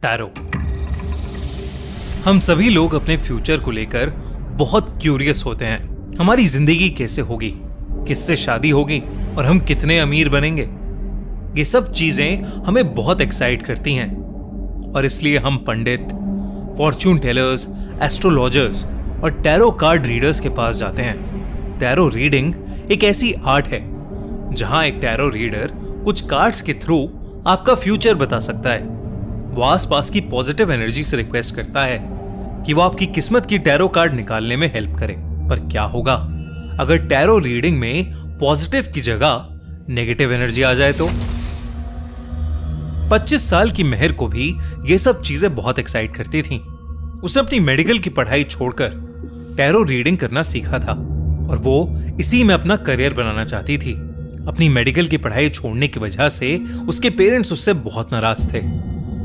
Tarot. हम सभी लोग अपने फ्यूचर को लेकर बहुत क्यूरियस होते हैं। हमारी जिंदगी कैसे होगी, किससे शादी होगी और हम कितने अमीर बनेंगे। ये सब चीजें हमें बहुत एक्साइट करती हैं और इसलिए हम पंडित, फॉर्च्यून टेलर्स, एस्ट्रोलॉजर्स और टैरो कार्ड रीडर्स के पास जाते हैं। टैरो रीडिंग एक ऐसी आर्ट है जहां एक टैरो रीडर कुछ कार्ड्स के थ्रू आपका फ्यूचर बता सकता है। वो आसपास की पॉजिटिव एनर्जी से रिक्वेस्ट करता है कि वो आपकी किस्मत की टैरो कार्ड निकालने में हेल्प करे। पर क्या होगा अगर टैरो रीडिंग में पॉजिटिव की जगह नेगेटिव एनर्जी आ जाए तो? 25 साल की मेहर को भी ये सब चीजें बहुत एक्साइट करती थीं। उसने अपनी मेडिकल की पढ़ाई छोड़कर टैरो रीडिंग करना सीखा था और वो इसी में अपना करियर बनाना चाहती थी। अपनी मेडिकल की पढ़ाई छोड़ने की वजह से उसके पेरेंट्स उससे बहुत नाराज थे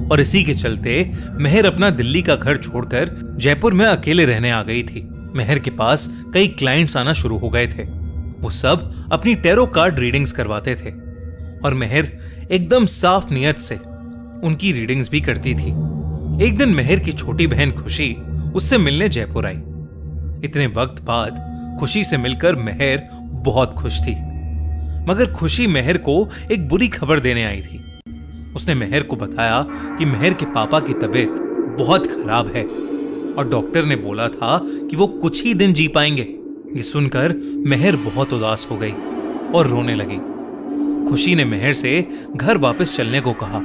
और इसी के चलते मेहर अपना दिल्ली का घर छोड़कर जयपुर में अकेले रहने आ गई थी। मेहर के पास कई क्लाइंट्स आना शुरू हो गए थे। वो सब अपनी टैरो कार्ड रीडिंग्स करवाते थे और मेहर एकदम साफ नियत से उनकी रीडिंग्स भी करती थी। एक दिन मेहर की छोटी बहन खुशी उससे मिलने जयपुर आई। इतने वक्त बाद खुशी से मिलकर मेहर बहुत खुश थी, मगर खुशी मेहर को एक बुरी खबर देने आई थी। उसने मेहर को बताया कि मेहर के पापा की तबीयत बहुत खराब है और डॉक्टर ने बोला था कि वो कुछ ही दिन जी पाएंगे। ये सुनकर मेहर बहुत उदास हो गई और रोने लगी। खुशी ने मेहर से घर वापस चलने को कहा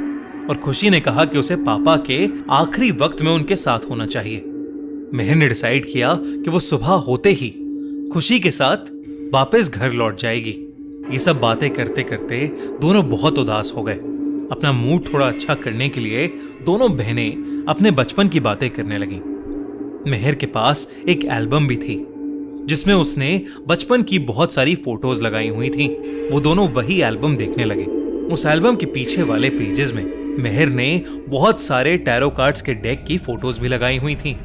और खुशी ने कहा कि उसे पापा के आखिरी वक्त में उनके साथ होना चाहिए। मेहर ने डिसाइड किया कि वो सुबह होते ही खुशी के साथ वापस घर लौट जाएगी। ये सब बातें करते करते दोनों बहुत उदास हो गए। अपना मूड थोड़ा अच्छा करने के लिए दोनों बहनें अपने बचपन की बातें करने लगी। मेहर के पास एक एल्बम भी थी जिसमें उसने बचपन की बहुत सारी फोटोज लगाई हुई थीं। वो दोनों वही एल्बम देखने लगे। उस एल्बम के पीछे वाले पेजेस में मेहर ने बहुत सारे टैरो कार्ड्स के डेक की फोटोज भी लगाई हुई थीं।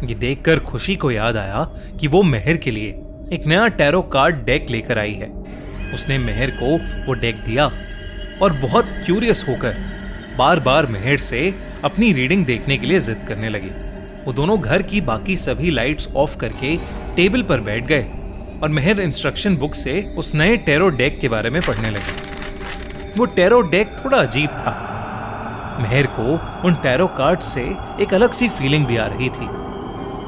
ये देखकर खुशी को याद आया कि वो मेहर के लिए एक नया टैरो कार्ड डेक लेकर आई है। उसने मेहर को वो डेक दिया और बहुत क्यूरियस होकर बार बार मेहर से अपनी रीडिंग देखने के लिए जिद करने लगी। वो दोनों घर की बाकी सभी लाइट्स ऑफ करके टेबल पर बैठ गए और मेहर इंस्ट्रक्शन बुक से उस नए टैरो डेक के बारे में पढ़ने लगी। वो टैरो डेक थोड़ा अजीब था। मेहर को उन टैरो कार्ड से एक अलग सी फीलिंग भी आ रही थी,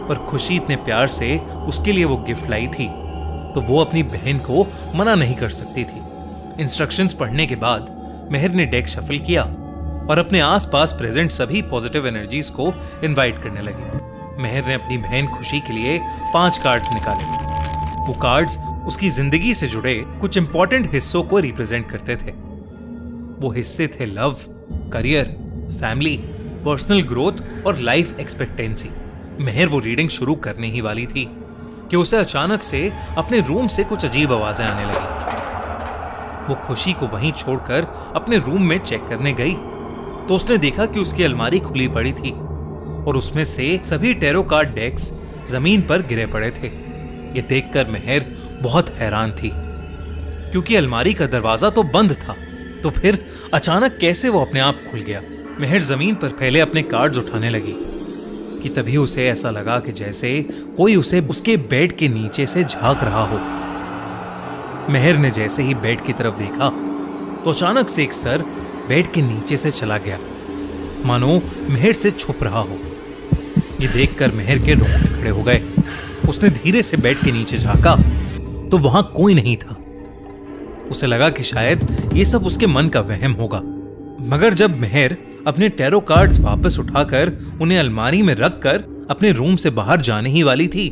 पर खुशी इतने प्यार से उसके लिए वो गिफ्ट लाई थी तो वो अपनी बहन को मना नहीं कर सकती थी। इंस्ट्रक्शंस पढ़ने के बाद मेहर ने डेक शफल किया और अपने आसपास प्रेजेंट सभी पॉजिटिव एनर्जीज को इनवाइट करने लगी। मेहर ने अपनी बहन खुशी के लिए 5 कार्ड्स निकाले। वो कार्ड्स उसकी जिंदगी से जुड़े कुछ इंपॉर्टेंट हिस्सों को रिप्रेजेंट करते थे। वो हिस्से थे love, career, family, personal growth और लाइफ एक्सपेक्टेंसी। मेहर वो रीडिंग शुरू करने ही वाली थी कि उसे अचानक से अपने रूम से कुछ अजीब आवाजें आने लगी। वो खुशी को वहीं छोड़कर अपने रूम में चेक करने गई तो उसने देखा कि उसकी अलमारी खुली पड़ी थी और उसमें से सभी टैरो कार्ड डेक्स जमीन पर गिरे पड़े थे। ये देखकर मेहर बहुत हैरान थी क्योंकि अलमारी का दरवाजा तो बंद था, तो फिर अचानक कैसे वो अपने आप खुल गया। मेहर जमीन पर फैले अपने कार्ड्स उठाने लगी कि तभी उसे ऐसा लगा कि जैसे कोई उसे उसके बेड के नीचे से झांक रहा हो। मेहर ने जैसे ही बेड की तरफ देखा तो अचानक से एक सर बेड के नीचे से चला गया, मानो मेहर से छुप रहा हो। ये देखकर मेहर के रोंगटे खड़े हो गए। उसने धीरे से बेड के नीचे झांका तो वहां कोई नहीं था। उसे लगा कि शायद ये सब उसके मन का वहम होगा, मगर जब मेहर अपने टैरो कार्ड्स वापस उठाकर उन्हें अलमारी में रखकर अपने रूम से बाहर जाने ही वाली थी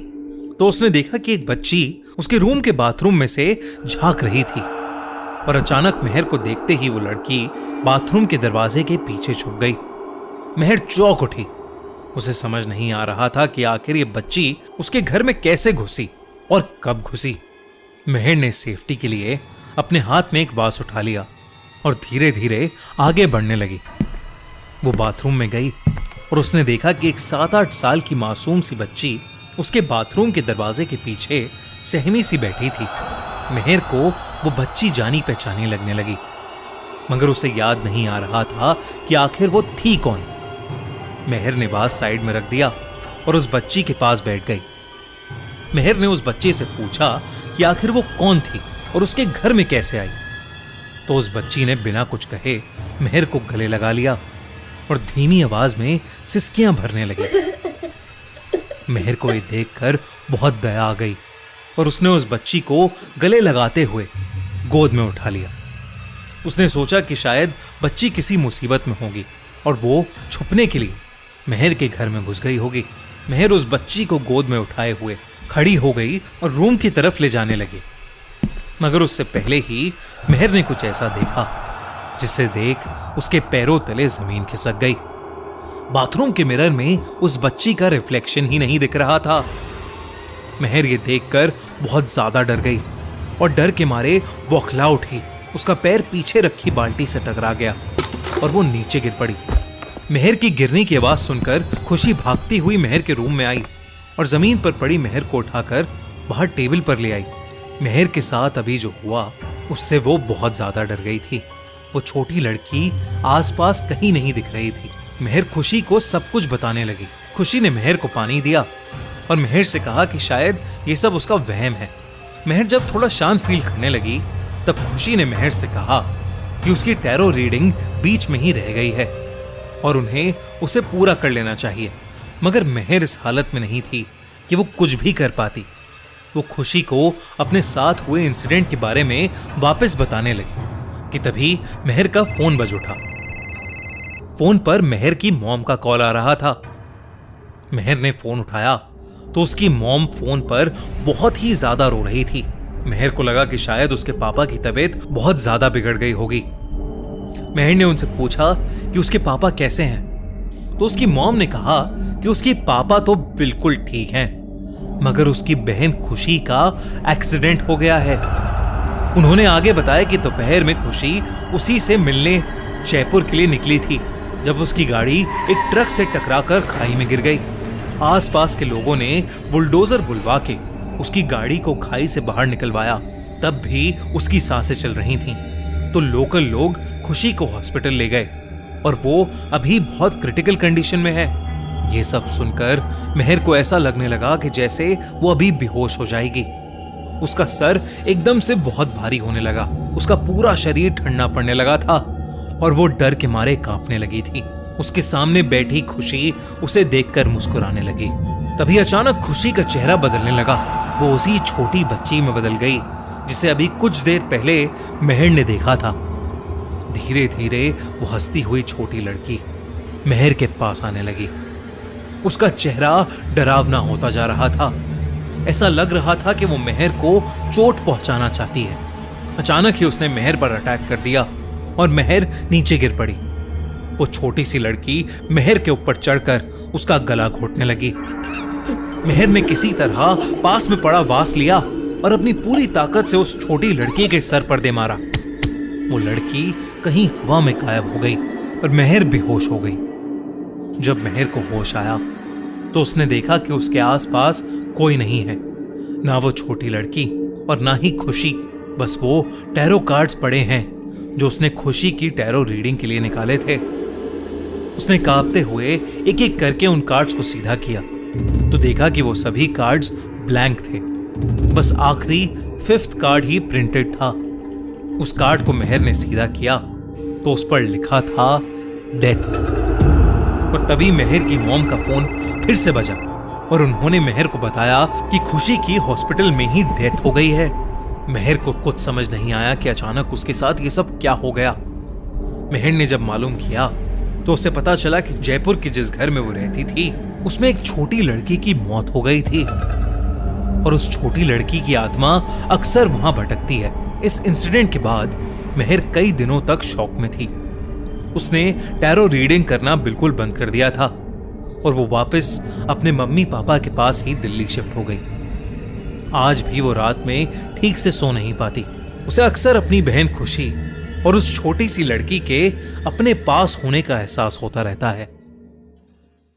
तो उसने देखा कि एक बच्ची उसके रूम के बाथरूम में से झांक रही थी और अचानक मेहर को देखते ही वो लड़की बाथरूम के दरवाजे के पीछे छुप गई। मेहर चौंक उठी। उसे समझ नहीं आ रहा था कि आखिर ये बच्ची उसके घर में कैसे घुसी और कब घुसी। मेहर ने सेफ्टी के लिए अपने हाथ में एक वास उठा लिया और धीरे धीरे आगे बढ़ने लगी। वो बाथरूम में गई और उसने देखा कि एक 7-8 साल की मासूम सी बच्ची उसके बाथरूम के दरवाजे के पीछे सहमी सी बैठी थी। मेहर को वो बच्ची जानी पहचानी लगने लगी, मगर उसे याद नहीं आ रहा था कि आखिर वो थी कौन। मेहर ने बात साइड में रख दिया और उस बच्ची के पास बैठ गई। मेहर ने उस बच्चे से पूछा कि आखिर वो कौन थी और उसके घर में कैसे आई। तो उस बच्ची ने बिना कुछ कहे मेहर को गले लगा लिया और धीमी आवाज में सिसकियां भरने लगी। मेहर को ये देखकर बहुत दया आ गई और उसने उस बच्ची को गले लगाते हुए गोद में उठा लिया। उसने सोचा कि शायद बच्ची किसी मुसीबत में होगी और वो छुपने के लिए मेहर के घर में घुस गई होगी। मेहर उस बच्ची को गोद में उठाए हुए खड़ी हो गई और रूम की तरफ ले जाने लगी, मगर उससे पहले ही मेहर ने कुछ ऐसा देखा जिसे देख उसके पैरों तले जमीन खिसक गई। बाथरूम के मिरर में उस बच्ची का रिफ्लेक्शन ही नहीं दिख रहा था। मेहर ये देखकर बहुत ज्यादा डर गई और डर के मारे बौखला उठी। उसका पैर पीछे रखी बाल्टी से टकरा गया और वो नीचे गिर पड़ी। मेहर की गिरने की आवाज सुनकर खुशी भागती हुई मेहर के रूम में आई और जमीन पर पड़ी मेहर को उठाकर बाहर टेबल पर ले आई। मेहर के साथ अभी जो हुआ उससे वो बहुत ज्यादा डर गई थी। वो छोटी लड़की आसपास कहीं नहीं दिख रही थी। मेहर खुशी को सब कुछ बताने लगी। खुशी ने मेहर को पानी दिया और मेहर से कहा कि शायद ये सब उसका वहम है। मेहर जब थोड़ा शांत फील करने लगी तब खुशी ने मेहर से कहा कि उसकी टैरो रीडिंग बीच में ही रह गई है और उन्हें उसे पूरा कर लेना चाहिए। मगर मेहर इस हालत में नहीं थी कि वो कुछ भी कर पाती। वो खुशी को अपने साथ हुए इंसिडेंट के बारे में वापस बताने लगी कि तभी मेहर का फोन बज उठा। फोन पर मेहर की मॉम का कॉल आ रहा था। मेहर ने फोन उठाया तो उसकी मॉम फोन पर बहुत ही ज्यादा रो रही थी। मेहर को लगा कि शायद उसके पापा की तबीयत बहुत ज्यादा बिगड़ गई होगी। मेहर ने उनसे पूछा कि उसके पापा कैसे हैं। तो उसकी मॉम ने कहा कि उसके पापा तो बिल्कुल ठीक हैं, मगर उसकी बहन खुशी का एक्सीडेंट हो गया है। उन्होंने आगे बताया कि दोपहर में खुशी उसी से मिलने जयपुर के लिए निकली थी जब उसकी गाड़ी एक ट्रक से टकराकर खाई में गिर गई। आसपास के लोगों ने बुलडोजर बुलवा के उसकी गाड़ी को खाई से बाहर निकलवाया, तब भी उसकी सांसें चल रही थीं। तो लोकल लोग खुशी को हॉस्पिटल ले गए और वो अभी बहुत क्रिटिकल कंडीशन में है। ये सब सुनकर मेहर को ऐसा लगने लगा कि जैसे वो अभी बेहोश हो जाएगी। उसका सर एकदम से बहुत भारी होने लगा। उसका पूरा शरीर ठंडा पड़ने लगा था और वो डर के मारे कांपने लगी थी। उसके सामने बैठी खुशी उसे देखकर मुस्कुराने लगी। तभी अचानक खुशी का चेहरा बदलने लगा। वो उसी छोटी बच्ची में बदल गई जिसे अभी कुछ देर पहले मेहर ने देखा था। धीरे धीरे वो हंसती हुई छोटी लड़की मेहर के पास आने लगी। उसका चेहरा डरावना होता जा रहा था। ऐसा लग रहा था कि वो मेहर को चोट पहुंचाना चाहती है। अचानक ही उसने मेहर पर अटैक कर दिया और मेहर नीचे गिर पड़ी। वो छोटी सी लड़की मेहर के ऊपर चढ़कर उसका गला घोटने लगी। मेहर ने किसी तरह पास में पड़ा वास लिया और अपनी पूरी ताकत से उस छोटी लड़की के सर पर दे मारा। वो लड़की कहीं हवा में गायब हो गई और मेहर बेहोश हो गई। जब मेहर को होश आया तो उसने देखा कि उसके आसपास कोई नहीं है, ना वो छोटी लड़की और ना ही खुशी। बस वो टैरो कार्ड्स पड़े हैं जो उसने खुशी की टैरो रीडिंग के लिए निकाले थे। उसने कांपते हुए एक एक करके उन कार्ड्स को सीधा किया तो देखा कि वो सभी कार्ड्स ब्लैंक थे। बस आखिरी 5th कार्ड ही प्रिंटेड था। उस कार्ड को मेहर ने सीधा किया तो उस पर लिखा था डेथ। और तभी मेहर की मॉम का फोन फिर से बजा और उन्होंने मेहर को बताया कि खुशी की हॉस्पिटल में ही डेथ हो गई है। मेहर को कुछ समझ नहीं आया कि अचानक उसके साथ ये सब क्या हो गया। मेहर ने जब मालूम किया तो उसे पता चला कि जयपुर के जिस घर में वो रहती थी उसमें एक छोटी लड़की की मौत हो गई थी और उस छोटी लड़की की आत्मा अक्सर वहां भटकती है। इस इंसिडेंट के बाद मेहर कई दिनों तक शॉक में थी। उसने टैरो रीडिंग करना बिल्कुल बंद कर दिया था और वो वापस अपने मम्मी पापा के पास ही दिल्ली शिफ्ट हो गई। आज भी वो रात में ठीक से सो नहीं पाती। उसे अक्सर अपनी बहन खुशी और उस छोटी सी लड़की के अपने पास होने का एहसास होता रहता है।